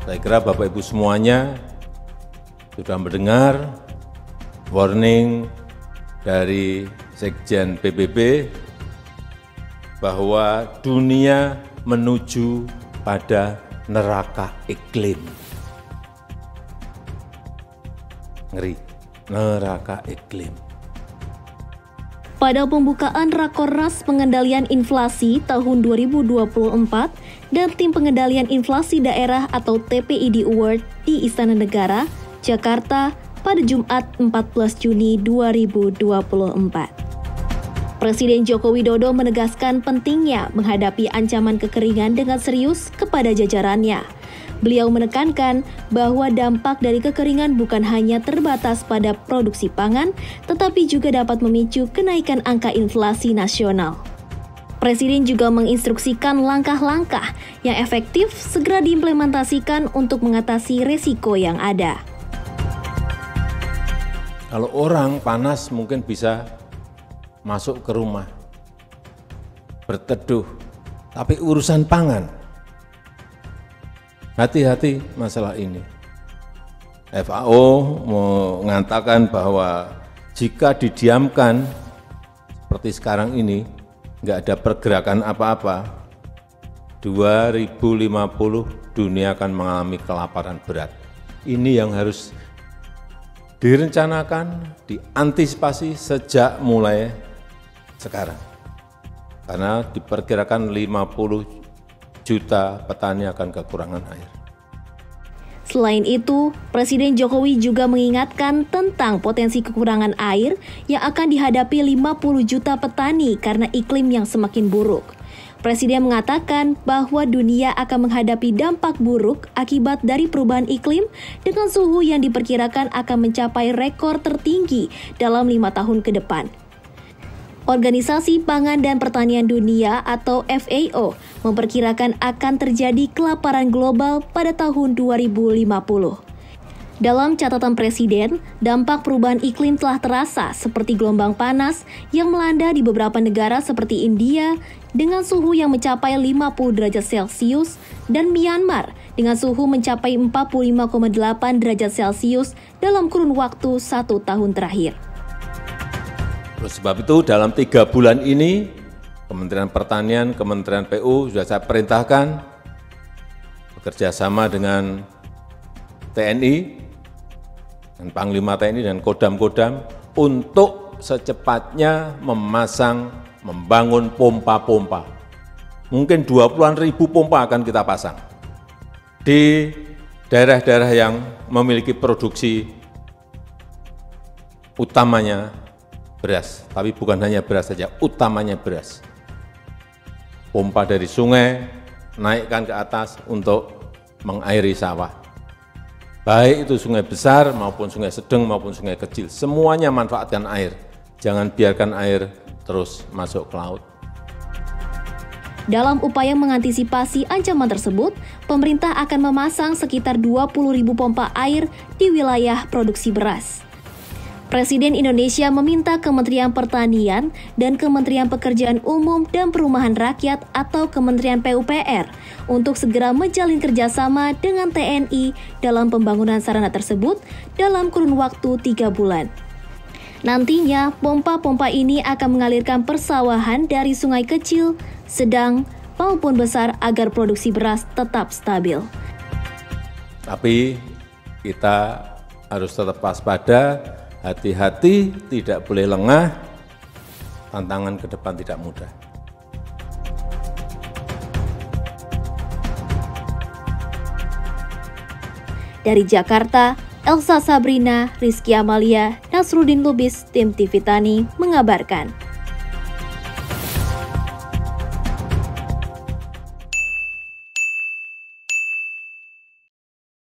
Saya kira Bapak Ibu semuanya sudah mendengar warning dari Sekjen PBB bahwa dunia menuju pada neraka iklim. Ngeri, neraka iklim. Pada pembukaan Rakornas Pengendalian Inflasi tahun 2024 dan Tim Pengendalian Inflasi Daerah atau TPID Award di Istana Negara, Jakarta pada Jumat 14 Juni 2024. Presiden Joko Widodo menegaskan pentingnya menghadapi ancaman kekeringan dengan serius kepada jajarannya. Beliau menekankan bahwa dampak dari kekeringan bukan hanya terbatas pada produksi pangan, tetapi juga dapat memicu kenaikan angka inflasi nasional. Presiden juga menginstruksikan langkah-langkah yang efektif segera diimplementasikan untuk mengatasi resiko yang ada. Kalau orang panas mungkin bisa masuk ke rumah, berteduh, tapi urusan pangan, hati-hati masalah ini. FAO mengatakan bahwa jika didiamkan seperti sekarang ini, nggak ada pergerakan apa-apa, 2050 dunia akan mengalami kelaparan berat. Ini yang harus direncanakan, diantisipasi sejak mulai sekarang. Karena diperkirakan 50 juta petani akan kekurangan air. Selain itu, Presiden Jokowi juga mengingatkan tentang potensi kekurangan air yang akan dihadapi 50 juta petani karena iklim yang semakin buruk. Presiden mengatakan bahwa dunia akan menghadapi dampak buruk akibat dari perubahan iklim dengan suhu yang diperkirakan akan mencapai rekor tertinggi dalam 5 tahun ke depan. Organisasi Pangan dan Pertanian Dunia atau FAO memperkirakan akan terjadi kelaparan global pada tahun 2050. Dalam catatan Presiden, dampak perubahan iklim telah terasa seperti gelombang panas yang melanda di beberapa negara seperti India dengan suhu yang mencapai 50 derajat Celcius dan Myanmar dengan suhu mencapai 45,8 derajat Celcius dalam kurun waktu 1 tahun terakhir. Oleh sebab itu dalam 3 bulan ini Kementerian Pertanian, Kementerian PU sudah saya perintahkan bekerja sama dengan TNI, dan Panglima TNI dan Kodam-Kodam untuk secepatnya membangun pompa-pompa. Mungkin 20-an ribu pompa akan kita pasang di daerah-daerah yang memiliki produksi utamanya beras, tapi bukan hanya beras saja, utamanya beras. Pompa dari sungai, naikkan ke atas untuk mengairi sawah. Baik itu sungai besar maupun sungai sedang maupun sungai kecil, semuanya manfaatkan air. Jangan biarkan air terus masuk ke laut. Dalam upaya mengantisipasi ancaman tersebut, pemerintah akan memasang sekitar 20.000 pompa air di wilayah produksi beras. Presiden Indonesia meminta Kementerian Pertanian dan Kementerian Pekerjaan Umum dan Perumahan Rakyat atau Kementerian PUPR untuk segera menjalin kerjasama dengan TNI dalam pembangunan sarana tersebut dalam kurun waktu 3 bulan. Nantinya, pompa-pompa ini akan mengalirkan persawahan dari sungai kecil, sedang, maupun besar agar produksi beras tetap stabil. Tapi kita harus tetap waspada, hati-hati, tidak boleh lengah, tantangan ke depan tidak mudah. Dari Jakarta, Elsa Sabrina, Rizky Amalia, Nasruddin Lubis, Tim TV Tani mengabarkan.